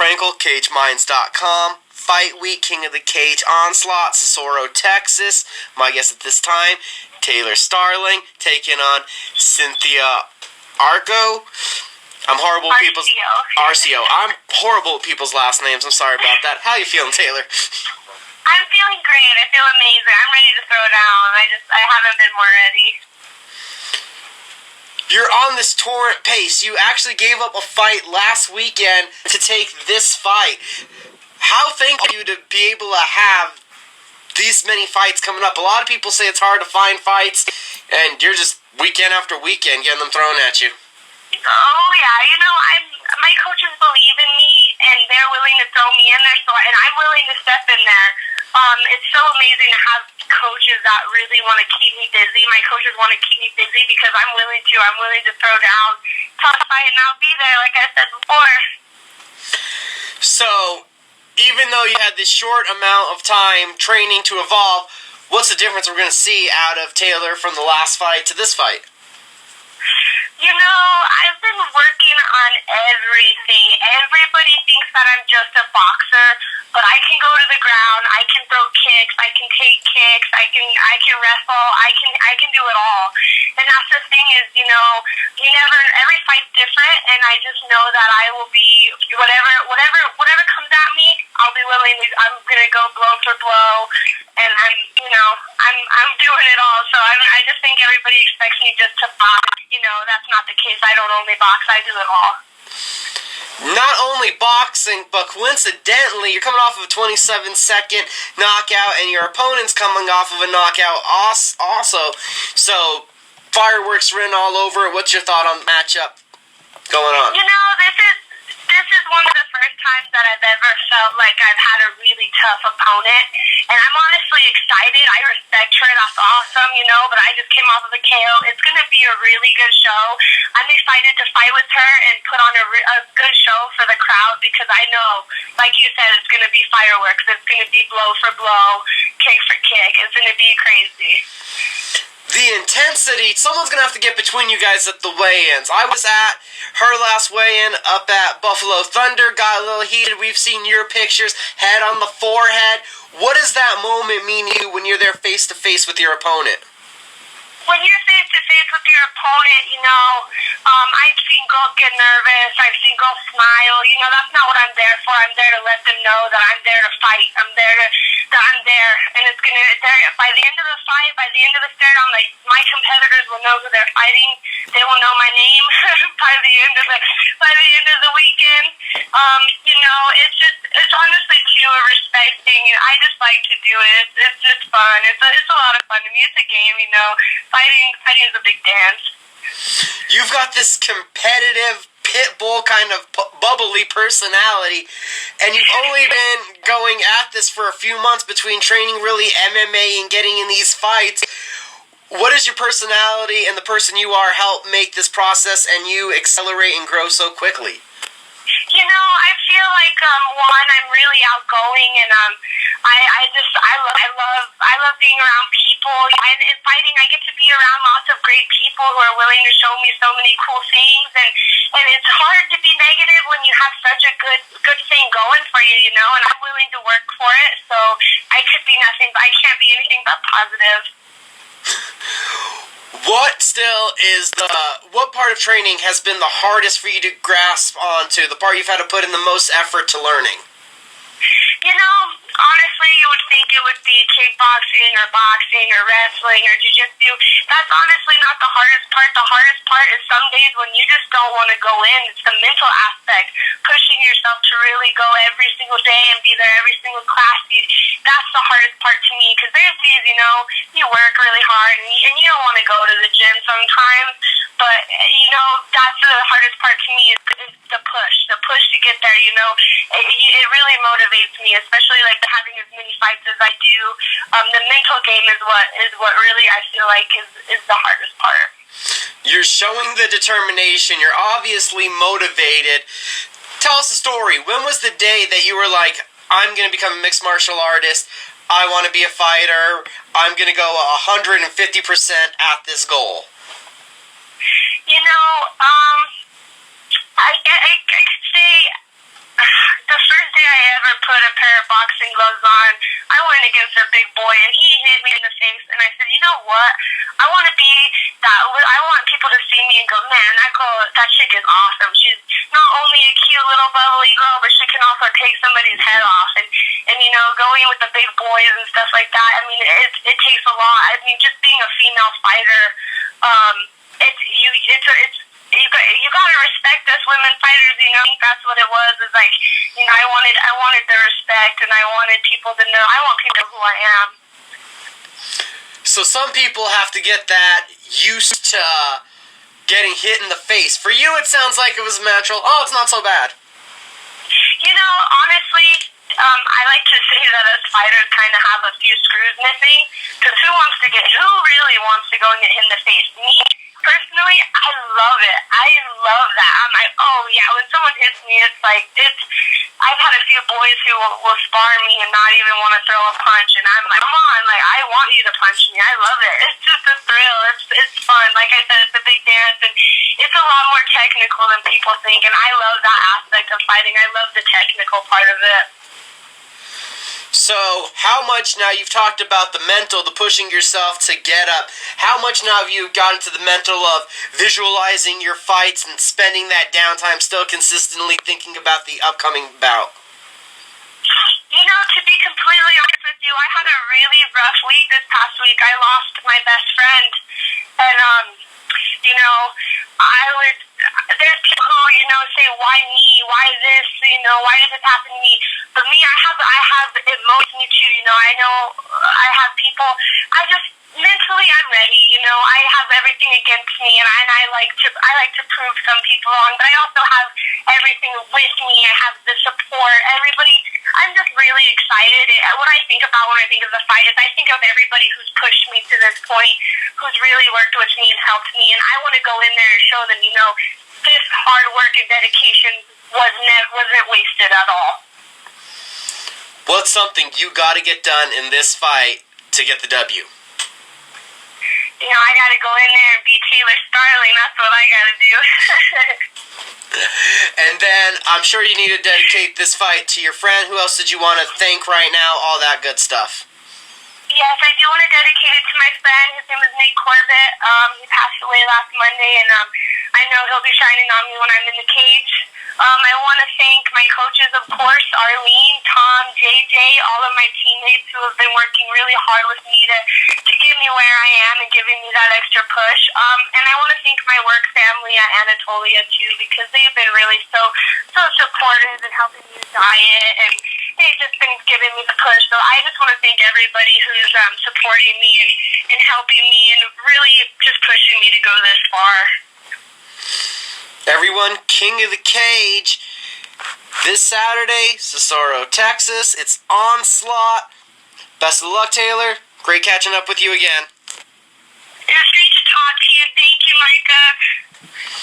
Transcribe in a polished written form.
Frankel, CageMinds.com. Fight Week, King of the Cage, Onslaught, Socorro, Texas. My guest at this time, Taylor Starling, taking on Cynthia Arceo. I'm horrible at people's... Arceo. I'm horrible at people's last names. I'm sorry about that. How you feeling, Taylor? I'm feeling great. I feel amazing. I'm ready to throw down. I haven't been more ready. You're on this torrent pace. You actually gave up a fight last weekend to take this fight. How thankful are you to be able to have these many fights coming up? A lot of people say it's hard to find fights, and you're just weekend after weekend getting them thrown at you. Oh, yeah. You know, my coaches believe in me, and they're willing to throw me in there, and I'm willing to step in there. It's so amazing to have coaches that really want to keep me busy. My coaches want to keep me busy because I'm willing to. I'm willing to throw down, tough fight, and I'll be there, like I said before. So, even though you had this short amount of time training to evolve, what's the difference we're going to see out of Taylor from the last fight to this fight? You know, I've been working on everything. Everybody thinks that I'm just a boxer, but I can go to the ground, I can throw kicks, I can take kicks, I can wrestle, I can do it all. And that's the thing is, you know, every fight's different, and I just know that I will be whatever comes at me, I'm gonna go blow for blow, and I'm doing it all. So I just think everybody expects me just to box. You know, that's not the case. I don't only box, I do it all. Not only boxing, but coincidentally, you're coming off of a 27-second knockout, and your opponent's coming off of a knockout also. So, fireworks written all over. What's your thought on the matchup going on? You know, this is one of the first times that I've ever felt like I've had a really tough opponent, and I'm honestly excited. I respect her. That's awesome, you know, but I just came off of a KO. It's going to be a really good show. I'm excited to fight with her and put on a good show for the crowd because I know, like you said, it's going to be fireworks. It's going to be blow for blow, kick for kick. It's going to be crazy. The intensity, someone's going to have to get between you guys at the weigh-ins. I was at her last weigh-in up at Buffalo Thunder, got a little heated. We've seen your pictures, head on the forehead. What does that moment mean to you when you're there face-to-face with your opponent? When you're face-to-face with your opponent, you know, I've seen girls get nervous. I've seen girls smile. You know, that's not what I'm there for. I'm there to let them know that I'm there to fight. I'm there. And it's going to, by the end of the fight, by the end of the stare down, like, my competitors will know who they're fighting. They will know my name by the end of the weekend. You know, it's honestly too a respect thing. I just like to do it. It's just fun. It's a lot of fun. To me, it's a game, you know. Fighting is a big dance. You've got this competitive pitbull kind of bubbly personality, and you've only been going at this for a few months between training really MMA and getting in these fights. What does your personality and the person you are help make this process and you accelerate and grow so quickly? You know, I feel like one, I'm really outgoing, and I love being around people. And in fighting, I get to be around lots of great people who are willing to show me so many cool things, and it's hard to be negative when you have such a good thing going for you, you know. And I'm willing to work for it, so I could be nothing, but I can't be anything but positive. What part of training has been the hardest for you to grasp onto, the part you've had to put in the most effort to learning? You know, honestly, you would think it would be kickboxing or boxing or wrestling or jiu-jitsu. That's honestly not the hardest part. The hardest part is some days when you just don't want to go in. It's the mental aspect, pushing yourself to really go every single day and be there every single class. That's the hardest part to me because there's days, you know, you work really hard and you don't want to go to the gym sometimes. But, you know, that's the hardest part to me is the push to get there, you know. It really motivates me, especially like having as many fights as I do. The mental game is what really I feel like is the hardest part. You're showing the determination. You're obviously motivated. Tell us a story. When was the day that you were like, I'm going to become a mixed martial artist, I want to be a fighter, I'm going to go 150% at this goal? You know, I could say the first day I ever put a pair of boxing gloves on, I went against a big boy, and he hit me in the face, and I said, you know what? I want to be that. I want people to see me and go, man, that chick is awesome. She's not only a cute little bubbly girl, but she can also take somebody's head off. And you know, going with the big boys and stuff like that. I mean, it takes a lot. I mean, just being a female fighter, you gotta respect us women fighters. You know, I think that's what it was. Is like, you know, I wanted the respect, and I wanted people to know. I want people to know who I am. So some people have to get that used to getting hit in the face. For you, it sounds like it was natural. Oh, it's not so bad. You know, honestly, I like to say that us fighters kind of have a few screws missing. Because who really wants to go and get hit in the face? Me, personally, I love it. I love that. I'm like, oh yeah, when someone hits me, I've had a few boys who will spar me and not even want to throw a punch, and I'm like, come on, like, I want you to punch me. I love it. It's just a thrill. It's fun. Like I said, it's a big dance, and it's a lot more technical than people think, and I love that aspect of fighting. I love the technical part of it. So, how much now, you've talked about the mental, the pushing yourself to get up, how much now have you gotten to the mental of visualizing your fights and spending that downtime still consistently thinking about the upcoming bout? You know, to be completely honest with you, I had a really rough week this past week. I lost my best friend, and, you know, there's people who, you know, say, why me, why this, you know, why did this happen to me? But me, I have it motivates me too, you know. I know I have people, mentally I'm ready, you know. I have everything against me, and I like to prove some people wrong, but I also have everything with me. I have the support, everybody. I'm just really excited. What I think about when I think of the fight is I think of everybody who's pushed me to this point, who's really worked with me and helped me, and I want to go in there and show them, you know, this hard work and dedication wasn't wasted at all. What's something you got to get done in this fight to get the W? You know, I got to go in there and beat Taylor Starling. That's what I got to do. And then I'm sure you need to dedicate this fight to your friend. Who else did you want to thank right now? All that good stuff. Yes, I do want to dedicate it to my friend. His name is Nate Corbett. He passed away last Monday, and I know he'll be shining on me when I'm in the cage. I want to thank my coaches, of course, Arlene, Tom, JJ, all of my teammates who have been working really hard with me to get me where I am and giving me that extra push. And I want to thank my work family at Anatolia, too, because they've been really so supportive and helping me diet, and they've just been giving me the push. So I just want to thank everybody who's supporting me and helping me and really just pushing me to go this far. Everyone, King of the Cage, this Saturday, Socorro, Texas. It's Onslaught. Best of luck, Taylor. Great catching up with you again. It was great to talk to you. Thank you, Micah.